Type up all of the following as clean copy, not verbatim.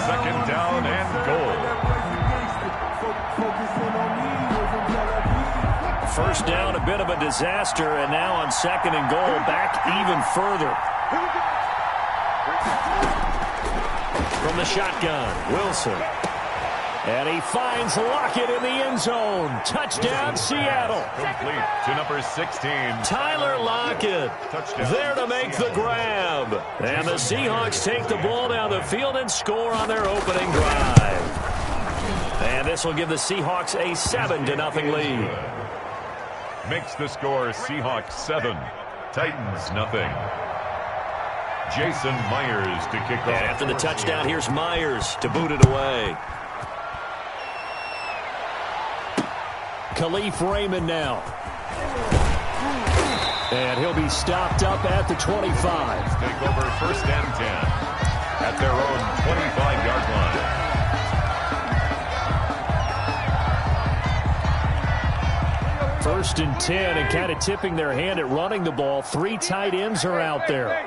second down and goal. First down, a bit of a disaster, and now on second and goal, back even further. From the shotgun, Wilson. And he finds Lockett in the end zone. Touchdown, Seattle. Complete to number 16. Tyler Lockett there to make the grab. And the Seahawks take the ball down the field and score on their opening drive. And this will give the Seahawks a 7-0 lead. Makes the score Seahawks 7, Titans nothing. Jason Myers to kick off. And after the touchdown, here's Myers to boot it away. Khalif Raymond now. And he'll be stopped up at the 25. Take over first and 10 at their own 25-yard line. First and 10, and kind of tipping their hand at running the ball. 3 tight ends are out there.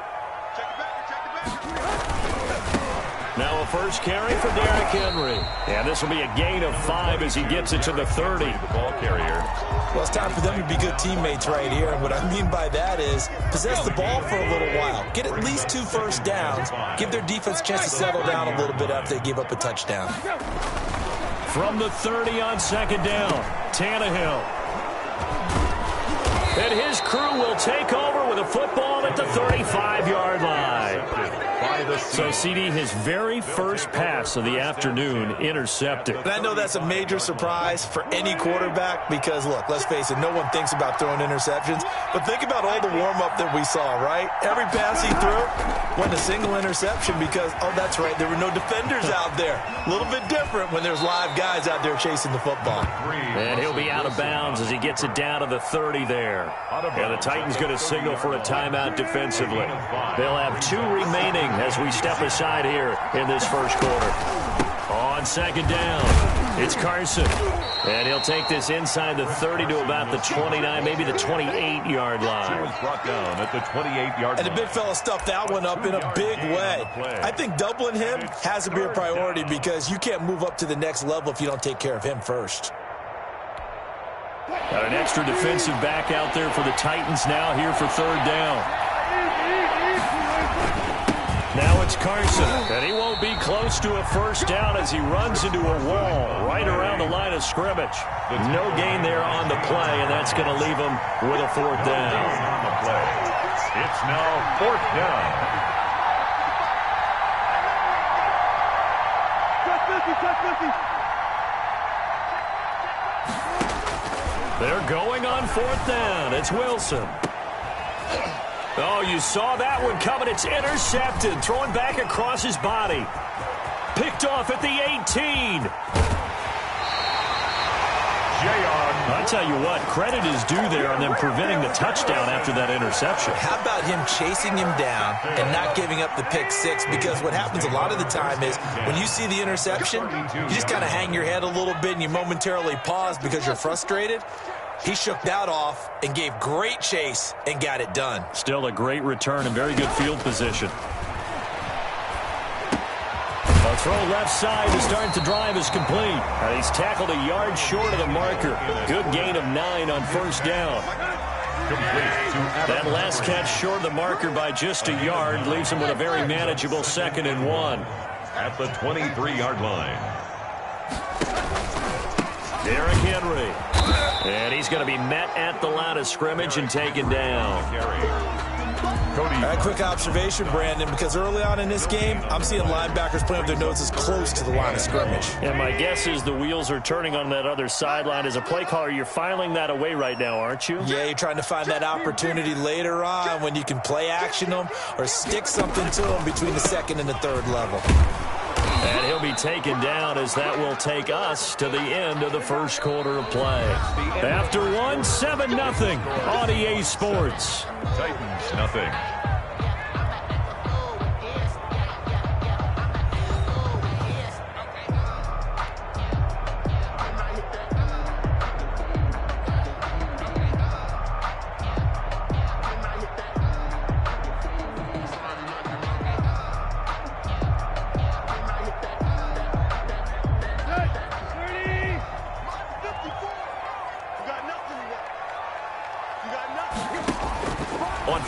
Now a first carry for Derrick Henry. And this will be a gain of 5 as he gets it to the 30. The ball carrier. Well, it's time for them to be good teammates right here. And what I mean by that is possess the ball for a little while. Get at least 2 first downs. Give their defense a chance to settle down a little bit after they give up a touchdown. From the 30 on second down, Tannehill. And his crew will take over with a football at the 35-yard line. So, CD, his very first pass of the afternoon intercepted. And I know that's a major surprise for any quarterback because, look, let's face it, no one thinks about throwing interceptions. But think about all the warm-up that we saw, right? Every pass he threw went a single interception because, oh, that's right, there were no defenders out there. A little bit different when there's live guys out there chasing the football. And he'll be out of bounds as he gets it down to the 30 there. And the Titans going to signal for a timeout defensively. They'll have 2 remaining as we step aside here in this first quarter. On second down, it's Carson. And he'll take this inside the 30 to about the 29, maybe the 28-yard line. Brought down at the 28-yard line. And the big fella stuffed that one up in a big way. I think doubling him has to be a priority because you can't move up to the next level if you don't take care of him first. Got an extra defensive back out there for the Titans now here for third down. Now it's Carson, and he won't be close to a first down as he runs into a wall right around the line of scrimmage. No gain there on the play, and that's going to leave him with a fourth down. It's now fourth down. They're going on fourth down. It's Wilson. Oh, you saw that one coming. It's intercepted. Throwing back across his body. Picked off at the 18. I tell you what, credit is due there on them preventing the touchdown after that interception. How about him chasing him down and not giving up the pick 6? Because what happens a lot of the time is when you see the interception, you just kind of hang your head a little bit and you momentarily pause because you're frustrated. He shook that off and gave great chase and got it done. Still a great return and very good field position. A throw left side to start the drive is complete. He's tackled a yard short of the marker. Good gain of 9 on first down. That last catch short of the marker by just a yard leaves him with a very manageable 2nd and 1. At the 23-yard line. Derrick Henry. And he's going to be met at the line of scrimmage and taken down. A quick observation, Brandon, because early on in this game, I'm seeing linebackers playing with their noses close to the line of scrimmage. And my guess is the wheels are turning on that other sideline. As a play caller, you're filing that away right now, aren't you? Yeah, you're trying to find that opportunity later on when you can play action them or stick something to them between the 2nd and the 3rd level. And he'll be taken down as that will take us to the end of the first quarter of play. After 7-0 on EA Sports. Titans nothing.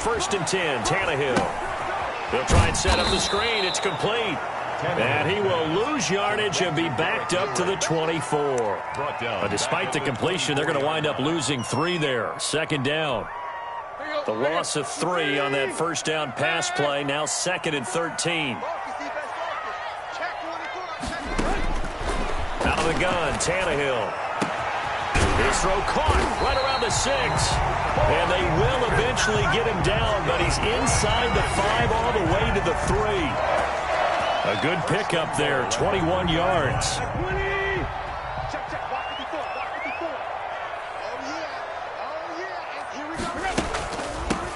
1st and 10. Tannehill. He'll try and set up the screen. It's complete. And he will lose yardage and be backed up to the 24. But despite the completion, they're going to wind up losing 3 there. 2nd down. The loss of 3 on that 1st down pass play. Now 2nd and 13. Out of the gun, Tannehill. His throw caught right around the 6. And they will eventually get him down, but he's inside the 5 all the way to the 3. A good pickup there, 21 yards.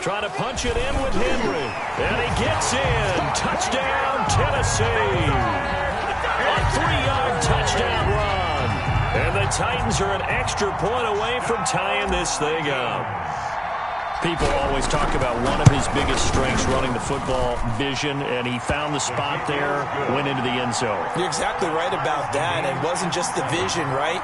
Trying to punch it in with Henry. And he gets in. Touchdown, Tennessee. A 3-yard touchdown run. And the Titans are an extra point away from tying this thing up. People always talk about one of his biggest strengths running the football, vision, and he found the spot there, went into the end zone. You're exactly right about that. It wasn't just the vision, right?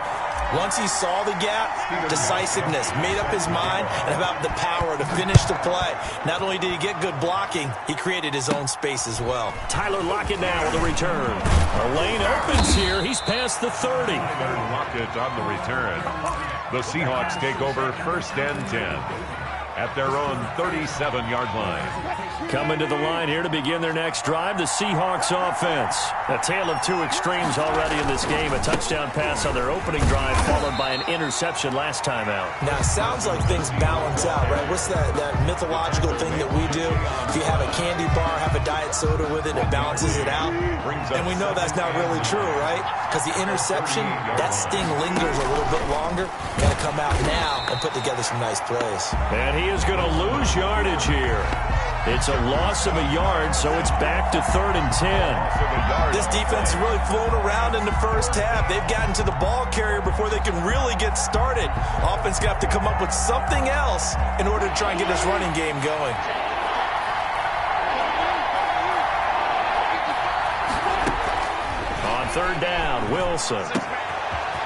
Once he saw the gap, decisiveness, made up his mind, and about the power to finish the play. Not only did he get good blocking, he created his own space as well. Tyler Lockett now with the return. A lane opens here. He's past the 30. Lockett on the return. The Seahawks take over 1st and 10. At their own 37-yard line. Coming to the line here to begin their next drive, the Seahawks offense. A tale of 2 extremes already in this game. A touchdown pass on their opening drive, followed by an interception last time out. Now, it sounds like things balance out, right? What's that mythological thing that we do? If you have a candy bar, have a diet soda with it, it balances it out. And we know that's not really true, right? Because the interception, that sting lingers a little bit longer. Got to come out now and put together some nice plays. And he is going to lose yardage here. It's a loss of a yard, so it's back to 3rd and 10. This defense has really flown around in the first half. They've gotten to the ball carrier before they can really get started. Offense got to come up with something else in order to try and get this running game going. On 3rd down, Wilson.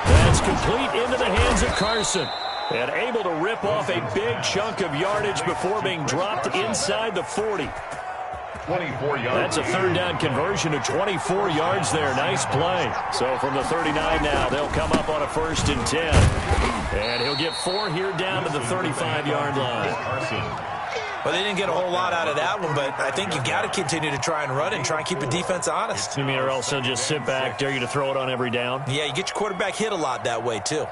That's complete into the hands of Carson. And able to rip off a big chunk of yardage before being dropped inside the 40. 24 yards. That's a 3rd down conversion to 24 yards there. Nice play. So from the 39 now, they'll come up on a 1st and 10. And he'll get 4 here down to the 35-yard line. Well, they didn't get a whole lot out of that one, but I think you got to continue to try and run it and try and keep the defense honest. You mean or else they'll just sit back, dare you to throw it on every down? Yeah, you get your quarterback hit a lot that way, too.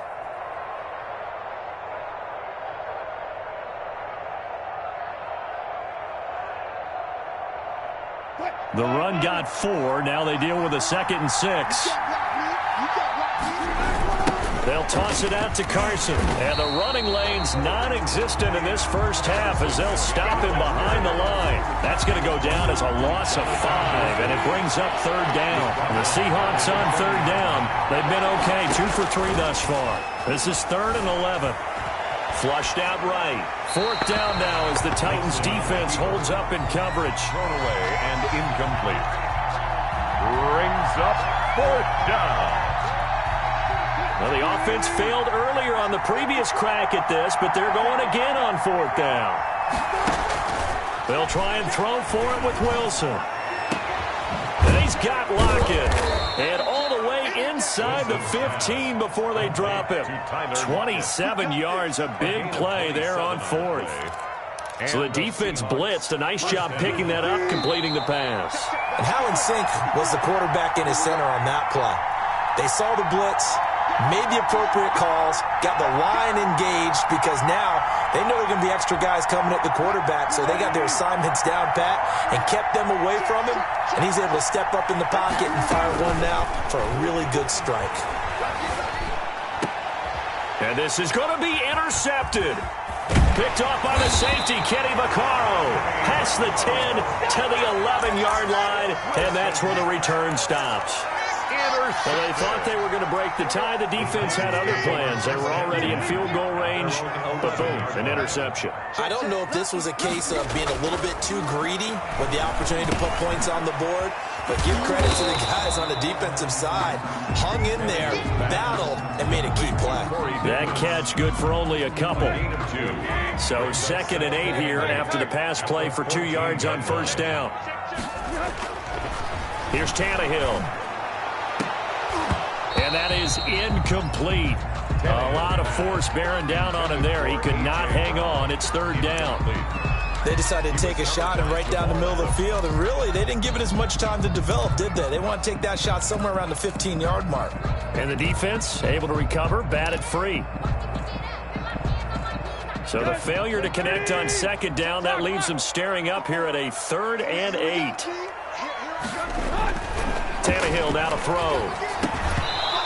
The run got 4. Now they deal with a 2nd and 6. They'll toss it out to Carson. And the running lane's non-existent in this first half as they'll stop him behind the line. That's going to go down as a loss of 5, and it brings up 3rd down. The Seahawks on 3rd down. They've been okay, 2 for 3 thus far. This is 3rd and 11. Flushed out right. 4th down now as the Titans defense holds up in coverage. Thrown away and incomplete. Brings up 4th down. Well, the offense failed earlier on the previous crack at this, but they're going again on 4th down. They'll try and throw for it with Wilson. And he's got Lockett. And all the way inside the 15 before they drop him. 27 yards, a big play there on 4th. So the defense blitzed. A nice job picking that up, completing the pass. And how in sync was the quarterback in his center on that play? They saw the blitz, made the appropriate calls, got the line engaged because now they know there are going to be extra guys coming at the quarterback, so they got their assignments down pat and kept them away from him, and he's able to step up in the pocket and fire one now for a really good strike. And this is going to be intercepted. Picked off by the safety, Kenny Vaccaro. Past the 10 to the 11-yard line, and that's where the return stops. Well, they thought they were going to break the tie. The defense had other plans. They were already in field goal range, but boom, an interception. I don't know if this was a case of being a little bit too greedy with the opportunity to put points on the board, but give credit to the guys on the defensive side. Hung in there, battled, and made a key play. That catch good for only a couple. So 2nd and 8 here after the pass play for 2 yards on first down. Here's Tannehill. And that is incomplete. A lot of force bearing down on him there. He could not hang on. It's 3rd down. They decided to take a shot and right down the middle of the field, and really, they didn't give it as much time to develop, did they? They want to take that shot somewhere around the 15-yard mark. And the defense able to recover, batted free. So the failure to connect on 2nd down, that leaves them staring up here at a 3rd and 8. Tannehill now to throw.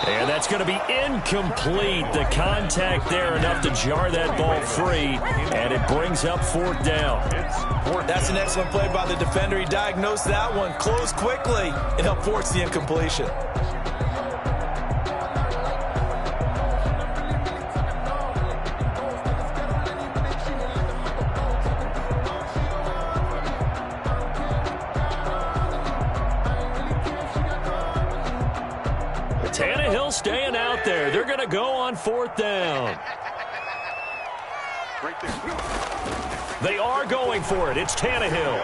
And that's going to be incomplete. The contact there enough to jar that ball free, and it brings up 4th down. That's an excellent play by the defender. He diagnosed that one, closed quickly, and helped force the incompletion. Tannehill staying out there. They're going to go on 4th down. They are going for it. It's Tannehill.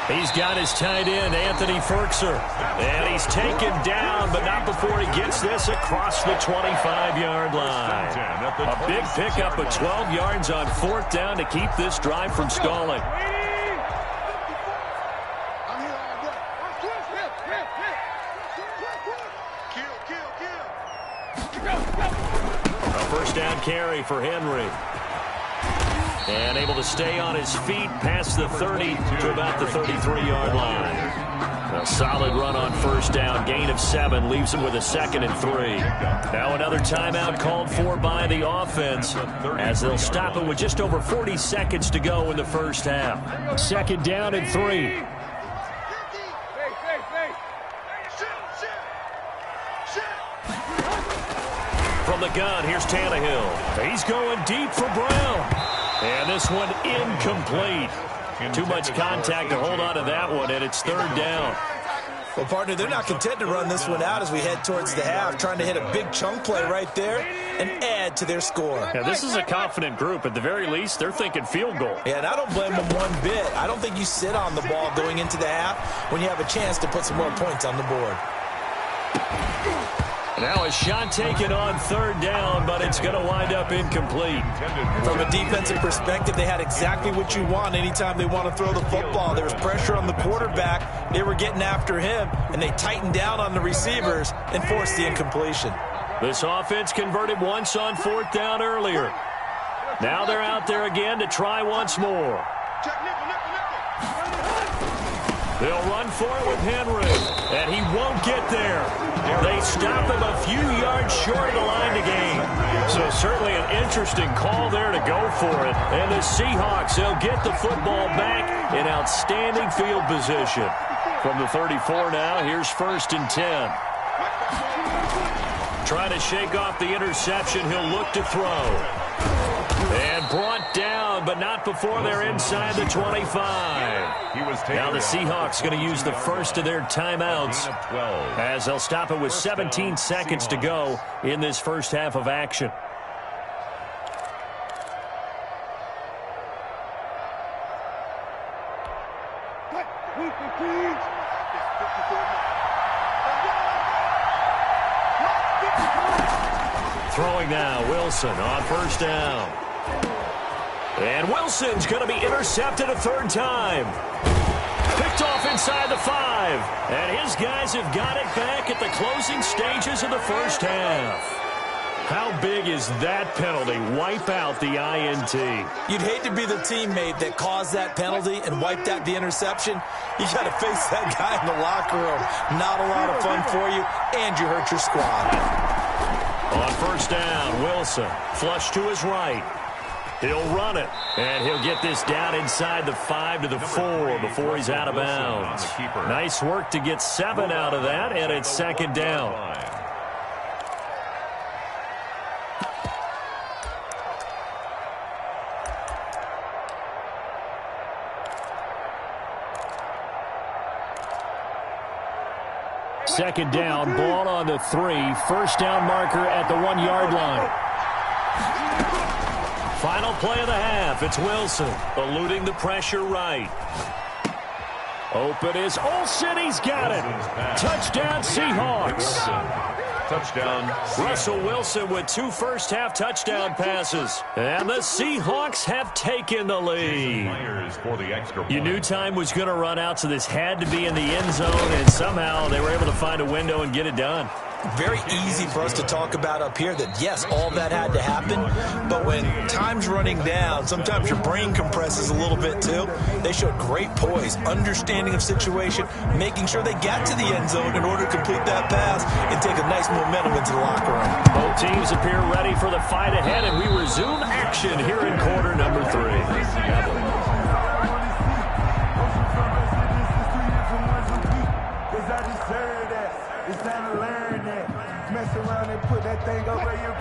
He's got his tight end, Anthony Ferkser. And he's taken down, but not before he gets this across the 25-yard line. A big pickup of 12 yards on 4th down to keep this drive from stalling. A first down carry for Henry. And able to stay on his feet past the 30 to about the 33-yard line. A solid run on first down. Gain of 7 leaves him with a 2nd and 3. Now another timeout called for by the offense as they'll stop it with just over 40 seconds to go in the first half. 2nd down and 3. From the gun, here's Tannehill. He's going deep for Brown. And this one incomplete. Too much contact to hold on to that one, and it's 3rd down. Well, partner, they're not content to run this one out as we head towards the half, trying to hit a big chunk play right there and add to their score. Yeah, this is a confident group. At the very least, they're thinking field goal. Yeah, and I don't blame them one bit. I don't think you sit on the ball going into the half when you have a chance to put some more points on the board. Now a shot taken on 3rd down, but it's going to wind up incomplete. From a defensive perspective, they had exactly what you want anytime they want to throw the football. There was pressure on the quarterback. They were getting after him, and they tightened down on the receivers and forced the incompletion. This offense converted once on 4th down earlier. Now they're out there again to try once more. They'll run for it with Henry, and he won't get there. They stop him a few yards short of the line to gain. So certainly an interesting call there to go for it. And the Seahawks, they'll get the football back in outstanding field position. From the 34 now, here's 1st and 10. Trying to shake off the interception, he'll look to throw. And brought down, but not before they're inside the 25. Now the Seahawks going to use the first of their timeouts as they'll stop it with 17 seconds to go in this first half of action. Throwing now, Wilson on first down. And Wilson's going to be intercepted a 3rd time. Picked off inside the 5. And his guys have got it back at the closing stages of the first half. How big is that penalty? Wipe out the INT. You'd hate to be the teammate that caused that penalty and wiped out the interception. You got to face that guy in the locker room. Not a lot of fun for you, and you hurt your squad. On first down, Wilson flush to his right. He'll run it, and he'll get this down inside the 5 to the 4 before he's out of bounds. Nice work to get 7 out of that, and it's second down. Second down, ball on the 3. First down marker at the 1-yard line. Final play of the half. It's Wilson eluding the pressure right. Open is Olsen. He's got it. Touchdown, Seahawks. Touchdown. Russell Wilson with 2 first-half touchdown passes. And the Seahawks have taken the lead. You knew time was going to run out, so this had to be in the end zone, and somehow they were able to find a window and get it done. Very easy for us to talk about up here that, yes, all that had to happen, but when time's running down, sometimes your brain compresses a little bit too. They showed great poise, understanding of situation, making sure they got to the end zone in order to complete that pass and take a nice momentum into the locker room. Both teams appear ready for the fight ahead, and we resume action here in quarter number 3.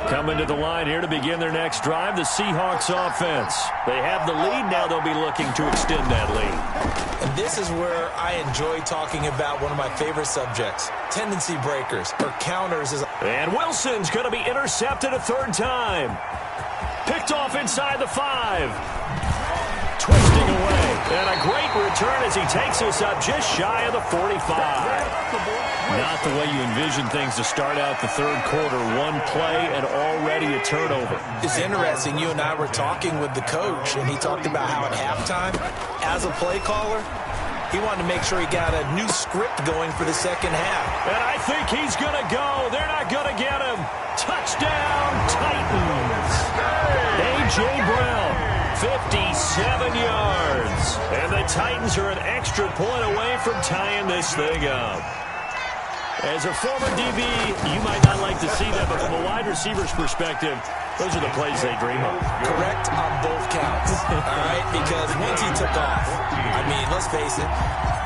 Coming to the line here to begin their next drive, the Seahawks offense. They have the lead. Now they'll be looking to extend that lead. And this is where I enjoy talking about one of my favorite subjects, tendency breakers or counters. And Wilson's going to be intercepted a 3rd time. Picked off inside the 5. Twisting away. And a great return as he takes us up just shy of the 45. Not the way you envision things to start out the 3rd quarter. One play and already a turnover. It's interesting. You and I were talking with the coach, and he talked about how at halftime, as a play caller, he wanted to make sure he got a new script going for the second half. And I think he's going to go. They're not going to get him. Touchdown, Titans. A.J. Brown, 57 yards. And the Titans are an extra point away from tying this thing up. As a former DB, you might not like to see that, but from a wide receiver's perspective, those are the plays they dream of. Correct on both counts, all right? Because once he took off, I mean, let's face it,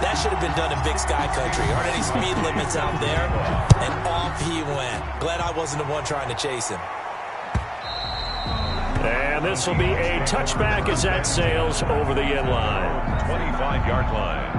that should have been done in Big Sky Country. Aren't any speed limits out there? And off he went. Glad I wasn't the one trying to chase him. And this will be a touchback as that sails over the end line. 25-yard line.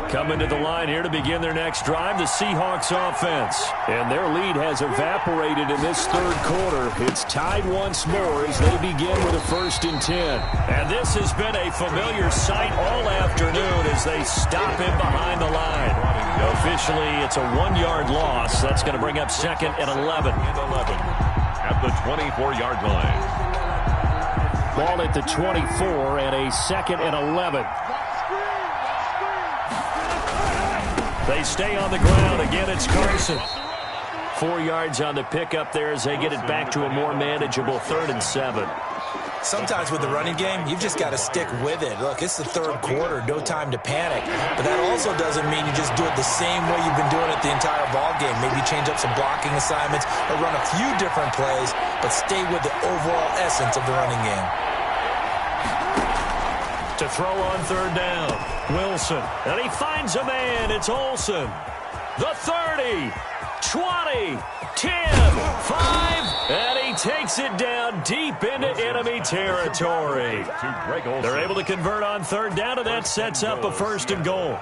Coming to the line here to begin their next drive, the Seahawks offense. And their lead has evaporated in this 3rd quarter. It's tied once more as they begin with a 1st and 10. And this has been a familiar sight all afternoon as they stop him behind the line. Officially, it's a 1-yard loss. That's going to bring up 2nd and 11. At the 24-yard line. Ball at the 24 and a 2nd and 11. They stay on the ground. Again, it's Carson. 4 yards on the pickup there as they get it back to a more manageable 3rd and 7. sometimes with the running game, you've just got to stick with it. Look, it's the third quarter, no time to panic. But that also doesn't mean you just do it the same way you've been doing it the entire ball game. Maybe change up some blocking assignments or run a few different plays, but stay with the overall essence of the running game. To throw on third down, Wilson. And he finds a man. It's Olsen. The 30, 20, 10, 5, and he takes it down deep into enemy territory. They're able to convert on third down, and that sets up a 1st and goal.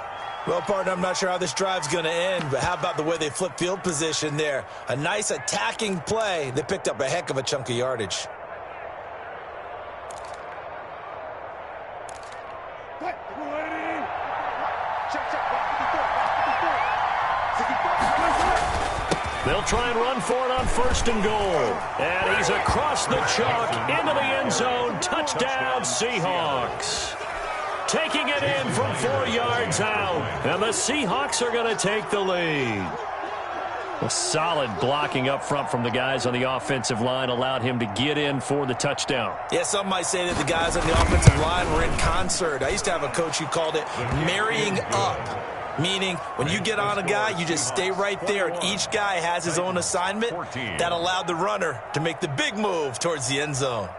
Well, partner, I'm not sure how this drive's going to end, but how about the way they flip field position there? A nice attacking play. They picked up a heck of a chunk of yardage. They'll try and run for it on 1st and goal. And he's across the chalk into the end zone. Touchdown, Seahawks. Taking it in from 4 yards out. And the Seahawks are going to take the lead. A solid blocking up front from the guys on the offensive line allowed him to get in for the touchdown. Yeah, some might say that the guys on the offensive line were in concert. I used to have a coach who called it marrying up. Meaning, when you get on a guy, you just stay right there, and each guy has his own assignment. That allowed the runner to make the big move towards the end zone.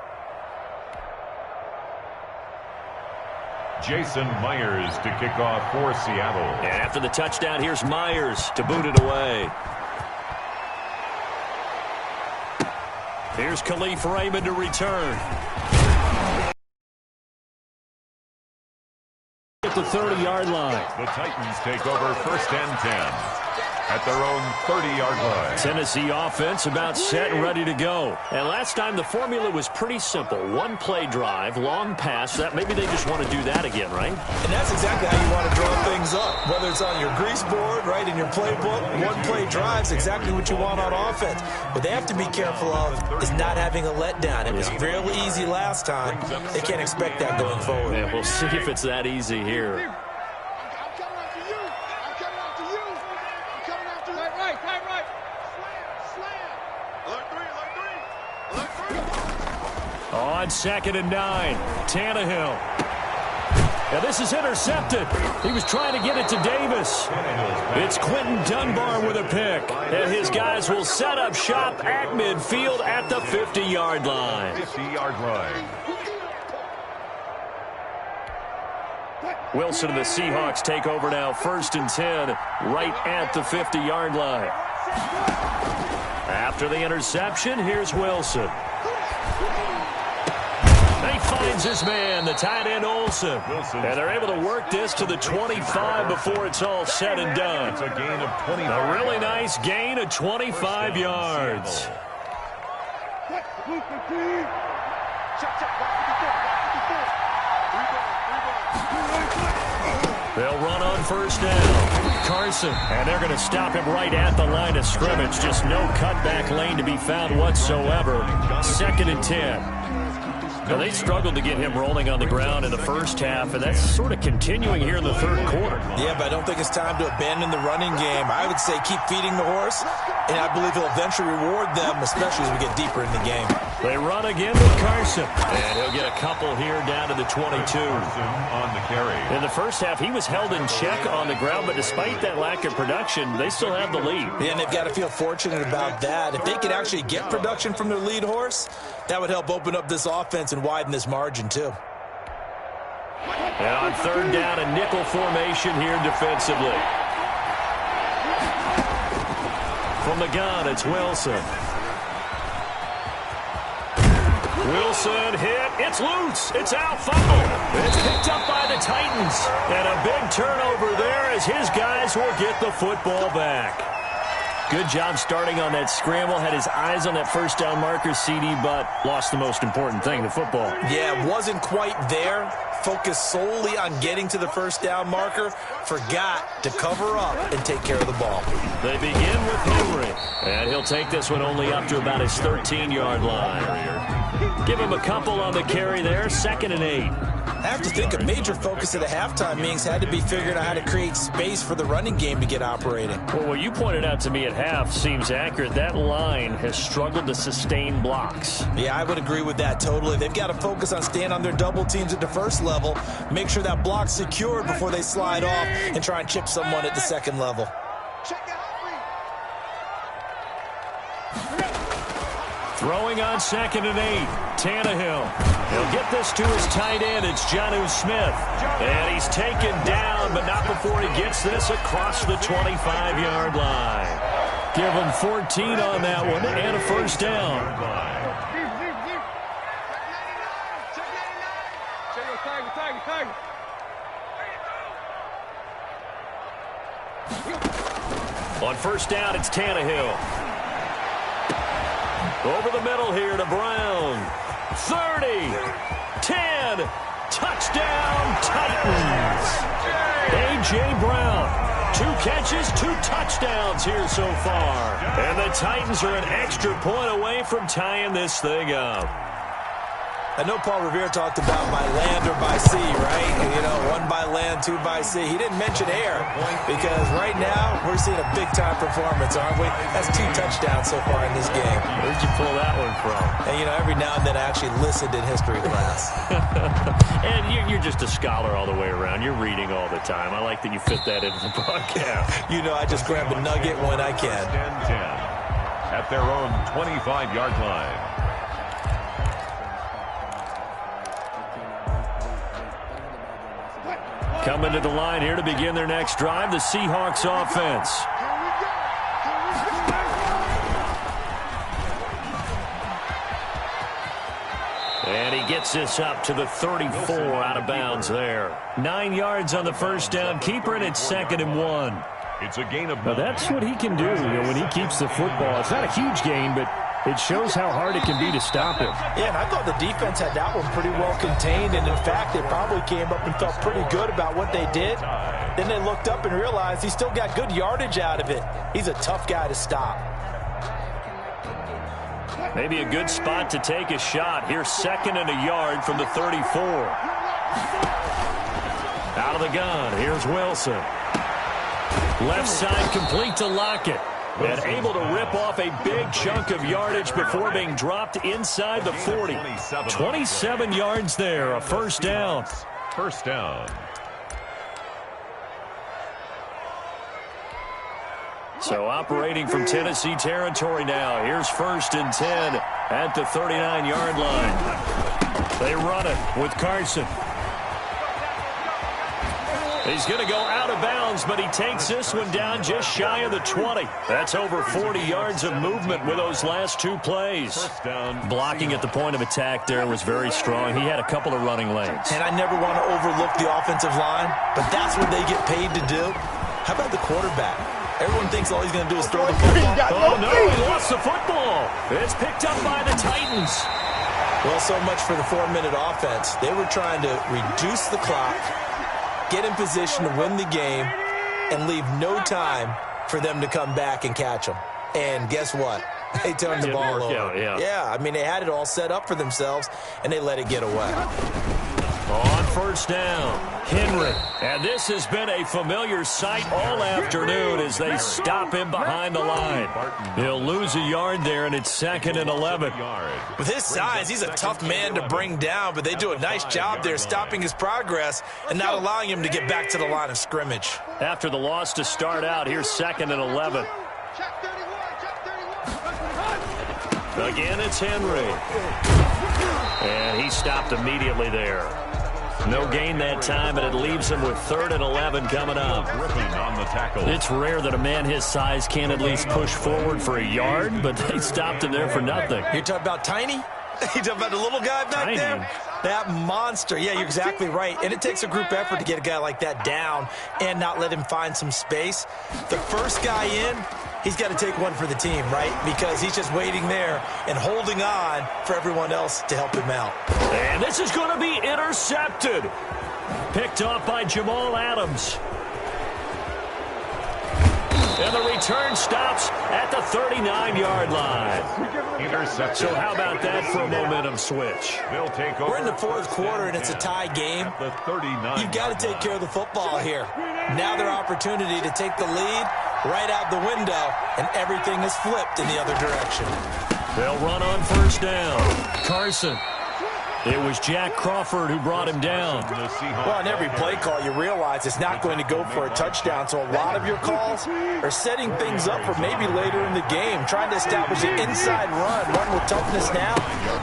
Jason Myers to kick off for Seattle. And after the touchdown, here's Myers to boot it away. Here's Khalif Raymond to return. At the 30-yard line. The Titans take over 1st and 10 at their own 30-yard line. Tennessee offense about set and ready to go. And last time the formula was pretty simple. 1-play drive, long pass. That maybe they just want to do that again, right? And that's exactly how you want to draw things up. Whether it's on your grease board, right, in your playbook, 1-play drive's exactly what you want on offense. What they have to be careful of is not having a letdown. It was real easy last time. They can't expect that going forward. Yeah, we'll see if it's that easy here. On 2nd and 9, Tannehill. Now this is intercepted. He was trying to get it to Davis. It's Quentin Dunbar with a pick. And his guys will set up shop at midfield at the 50-yard line. 50-yard line. Wilson and the Seahawks take over now, 1st and 10, right at the 50-yard line. After the interception, here's Wilson. He finds his man, the tight end Olsen. And they're able to work this to the 25 before it's all said and done. It's a gain of 20. A really nice gain of 25 yards. They'll run on 1st down. Carson, and they're going to stop him right at the line of scrimmage. Just no cutback lane to be found whatsoever. 2nd and 10. Now, they struggled to get him rolling on the ground in the first half, and that's sort of continuing here in the 3rd quarter. Yeah, but I don't think it's time to abandon the running game. I would say keep feeding the horse, and I believe he'll eventually reward them, especially as we get deeper in the game. They run again with Carson, and he'll get a couple here down to the 22. On the carry. In the first half, he was held in check on the ground, but despite that lack of production, they still have the lead. Yeah, and they've got to feel fortunate about that. If they could actually get production from their lead horse, that would help open up this offense and widen this margin, too. And on 3rd down, a nickel formation here defensively. From the gun, it's Wilson. Wilson hit. It's loose. It's out. Fumble. It's picked up by the Titans. And a big turnover there as his guys will get the football back. Good job starting on that scramble. Had his eyes on that 1st down marker, CD, but lost the most important thing, the football. Yeah, wasn't quite there. Focused solely on getting to the 1st down marker. Forgot to cover up and take care of the ball. They begin with Henry. And he'll take this one only up to about his 13-yard line. Give him a couple on the carry there. 2nd and 8. I have to think a major focus at the halftime meetings had to be figuring out how to create space for the running game to get operating. Well, what you pointed out to me at half seems accurate. That line has struggled to sustain blocks. Yeah, I would agree with that totally. They've got to focus on staying on their double teams at the first level, make sure that block's secured before they slide off and try and chip someone at the second level. Throwing on 2nd and 8. Tannehill. He'll get this to his tight end. It's Jonnu Smith. And he's taken down, but not before he gets this across the 25-yard line. Give him 14 on that one and a first down. On first down, it's Tannehill. Over the middle here to Brown. 30, 10, touchdown Titans. A.J. Brown, 2 catches, 2 touchdowns here so far. And the Titans are an extra point away from tying this thing up. I know Paul Revere talked about by land or by sea, right? You know, 1 by land, 2 by sea. He didn't mention air because right now we're seeing a big-time performance, aren't we? That's 2 touchdowns so far in this game. Where'd you pull that one from? And, you know, every now and then I actually listened in history class. And you're just a scholar all the way around. You're reading all the time. I like that you fit that into the broadcast. You know, I just grab a nugget when I can. 10 at their own 25-yard line. Coming to the line here to begin their next drive, the Seahawks offense. And he gets this up to the 34 out of bounds there. 9 yards on the first down. Keeper, and it's 2nd and 1. It's a gain of 9. Now that's what he can do, you know, when he keeps the football. It's not a huge gain, but it shows how hard it can be to stop him. Yeah, and I thought the defense had that one pretty well contained, and in fact, they probably came up and felt pretty good about what they did. Then they looked up and realized he still got good yardage out of it. He's a tough guy to stop. Maybe a good spot to take a shot. Here's 2nd and a yard from the 34. Out of the gun, here's Wilson. Left side complete to Lockett. And able to rip off a big chunk of yardage before being dropped inside the 40. 27 yards there, a first down. First down. So operating from Tennessee territory now. Here's 1st and 10 at the 39-yard line. They run it with Carson. He's going to go out of bounds, but he takes this one down just shy of the 20. That's over 40 yards of movement with those last 2 plays. First down. Blocking at the point of attack there was very strong. He had a couple of running lanes. And I never want to overlook the offensive line, but that's what they get paid to do. How about the quarterback? Everyone thinks all he's going to do is throw the football. Oh, no, he lost the football. It's picked up by the Titans. Well, so much for the 4-minute offense. They were trying to reduce the clock, get in position to win the game, and leave no time for them to come back and catch them. And guess what? They turned the ball over. Yeah, I mean, they had it all set up for themselves, and they let it get away. On first down, Henry. And this has been a familiar sight all afternoon as they stop him behind the line. He'll lose a yard there, and it's 2nd and 11. With his size, he's a tough man to bring down, but they do a nice job there stopping his progress and not allowing him to get back to the line of scrimmage. After the loss to start out, here's 2nd and 11. Again, it's Henry. And he stopped immediately there. No gain that time, and it leaves him with 3rd and 11 coming up. On the tackle. It's rare that a man his size can at least push forward for a yard, but they stopped him there for nothing. You're talking about Tiny? You talking about the little guy back there? That monster. Yeah, you're exactly right. And it takes a group effort to get a guy like that down and not let him find some space. The first guy in, he's got to take one for the team, right? Because he's just waiting there and holding on for everyone else to help him out. And this is going to be intercepted. Picked off by Jamal Adams. And the return stops at the 39-yard line. Intercepted. So how about that for a momentum switch? They'll take over. We're in the fourth quarter, and it's a tie game. The 39. You've got to take care of the football here. Now their opportunity to take the lead right out the window, and everything is flipped in the other direction. They'll run on first down. Carson. It was Jack Crawford who brought him down. Well, on every play call, you realize it's not going to go for a touchdown, so a lot of your calls are setting things up for maybe later in the game, trying to establish an inside run with toughness now,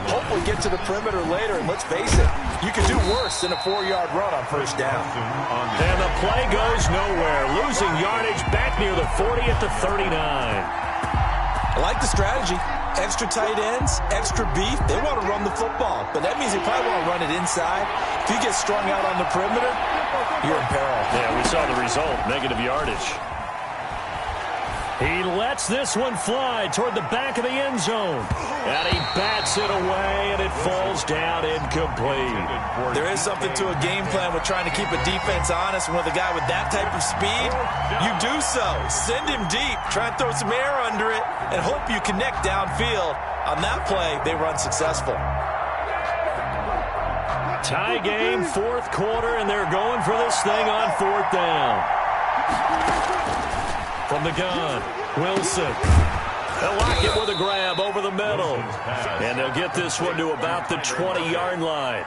hopefully get to the perimeter later, and let's face it, you could do worse than a 4-yard run on first down. And the play goes nowhere, losing yardage back near the 40 at the 39. I like the strategy. Extra tight ends, extra beef. They want to run the football, but that means they probably want to run it inside. If you get strung out on the perimeter, you're in peril. Yeah, we saw the result, negative yardage. He lets this one fly toward the back of the end zone. And he bats it away, and it falls down incomplete. There is something to a game plan with trying to keep a defense honest. And with a guy with that type of speed, you do so. Send him deep. Try and throw some air under it and hope you connect downfield. On that play, they were unsuccessful. Tie game, fourth quarter, and they're going for this thing on fourth down. From the gun, Wilson. They'll lock it with a grab over the middle. And they'll get this one to about the 20-yard line.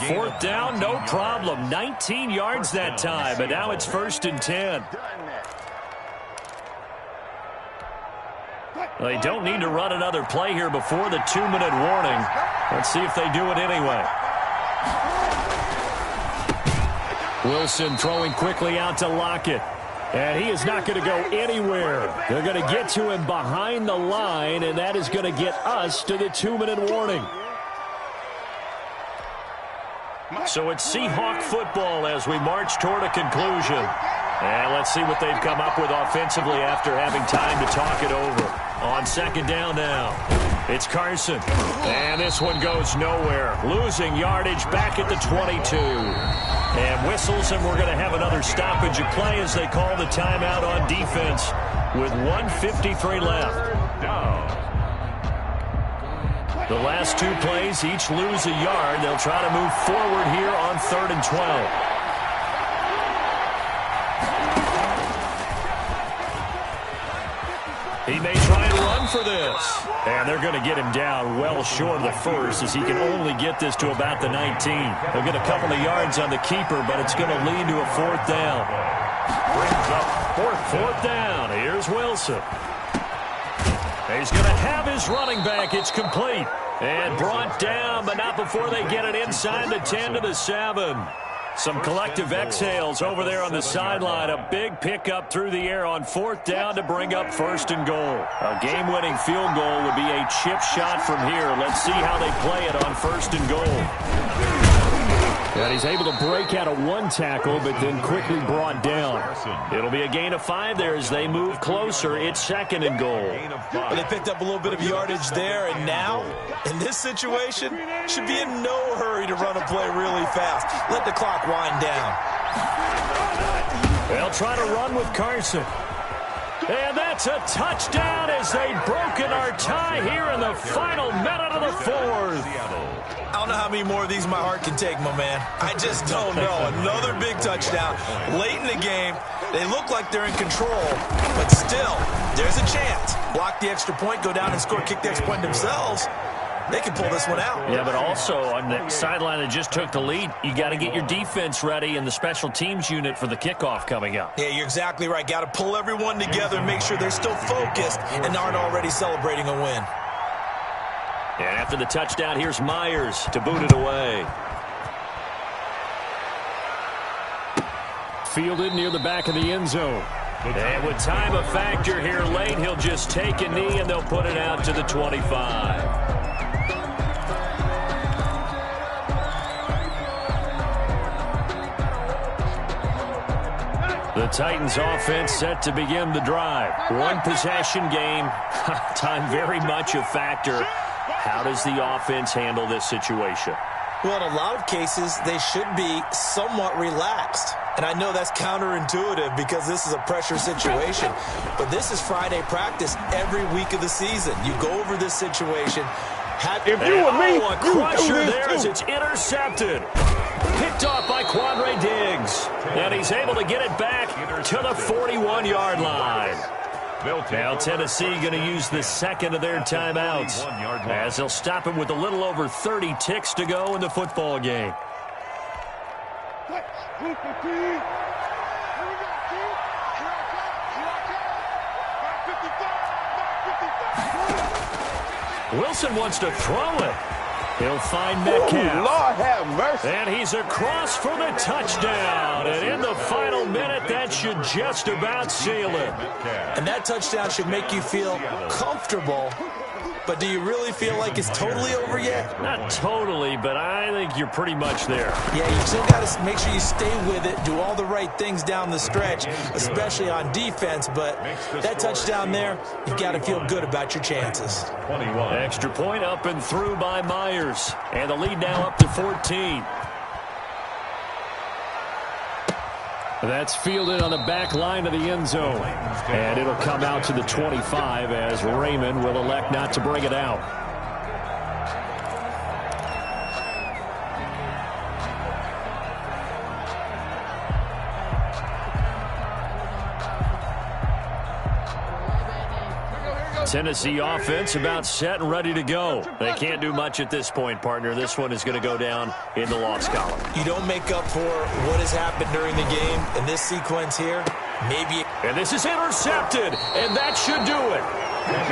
Fourth down, no problem. 19 yards that time, but now it's 1st and 10. They don't need to run another play here before the 2-minute warning. Let's see if they do it anyway. Wilson throwing quickly out to Lockett. And he is not going to go anywhere. They're going to get to him behind the line, and that is going to get us to the 2-minute warning. So it's Seahawk football as we march toward a conclusion. And let's see what they've come up with offensively after having time to talk it over. On second down now, it's Carson. And this one goes nowhere. Losing yardage back at the 22. And whistles, and we're going to have another stoppage of play as they call the timeout on defense with 1:53 left. The last two plays each lose a yard. They'll try to move forward here on 3rd and 12. He may try and run for this. And they're going to get him down well short of the first as he can only get this to about the 19. They'll get a couple of yards on the keeper, but it's going to lead to a 4th down. Brings up fourth down. Here's Wilson. He's going to have his running back. It's complete. And brought down, but not before they get it inside the 10 to the 7. Some collective exhales over there on the sideline. A big pickup through the air on 4th down to bring up 1st and goal. A game-winning field goal would be a chip shot from here. Let's see how they play it on 1st and goal. And he's able to break out of one tackle, but then quickly brought down. It'll be a gain of 5 there as they move closer. It's 2nd and goal. Well, they picked up a little bit of yardage there, and now, in this situation, should be in no hurry to run a play really fast. Let the clock wind down. They'll try to run with Carson. And that's a touchdown as they've broken our tie here in the final minute of the 4th. I don't know how many more of these my heart can take, my man. I just don't know. Another big touchdown late in the game. They look like they're in control, but still, there's a chance. Block the extra point, go down and score, kick the extra point themselves. They can pull this one out. Yeah, but also on the sideline that just took the lead, you got to get your defense ready and the special teams unit for the kickoff coming up. Yeah, you're exactly right. Got to pull everyone together and make sure they're still focused and aren't already celebrating a win. And after the touchdown, here's Myers to boot it away. Fielded near the back of the end zone. And with time a factor here late, he'll just take a knee and they'll put it out to the 25. The Titans offense set to begin the drive. One possession game. Time very much a factor. How does the offense handle this situation? Well, in a lot of cases, they should be somewhat relaxed. And I know that's counterintuitive because this is a pressure situation. But this is Friday practice every week of the season. You go over this situation. If you were me, a crusher there as it's intercepted. Picked off by Quandre Diggs. And he's able to get it back to the 41-yard line. Now Tennessee going to use the second of their timeouts as they'll stop him with a little over 30 ticks to go in the football game. Wilson wants to throw it. He'll find Metcalf. Ooh, Lord have mercy. And he's across for the touchdown. And in the final minute, that should just about seal it. And that touchdown should make you feel comfortable. But do you really feel like it's totally over yet? Not totally, but I think you're pretty much there. Yeah, you still got to make sure you stay with it, do all the right things down the stretch, especially on defense. But that touchdown there, you've got to feel good about your chances. 21. Extra point up and through by Myers. And the lead now up to 14. That's fielded on the back line of the end zone. And it'll come out to the 25 as Raymond will elect not to bring it out. Tennessee offense about set and ready to go. They can't do much at this point, partner. This one is going to go down in the loss column. You don't make up for what has happened during the game in this sequence here. Maybe. And this is intercepted, and that should do it.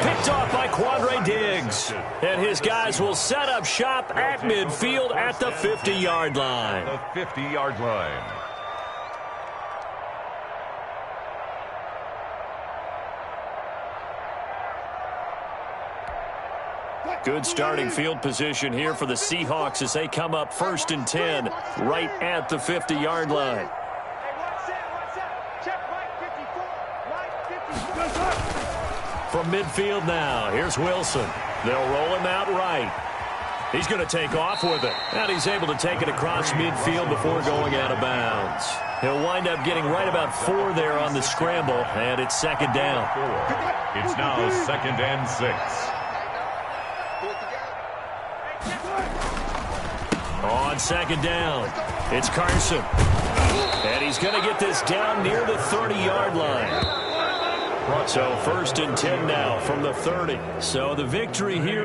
Picked off by Quandre Diggs. And his guys will set up shop at midfield at the 50-yard line. The 50-yard line. Good starting field position here for the Seahawks as they come up 1st and 10 right at the 50-yard line. From midfield now, here's Wilson. They'll roll him out right. He's going to take off with it. And he's able to take it across midfield before going out of bounds. He'll wind up getting right about 4 there on the scramble, and it's 2nd down. It's now 2nd and 6. On 2nd down, it's Carson. And he's going to get this down near the 30-yard line. So 1st and 10 now from the 30. So the victory here.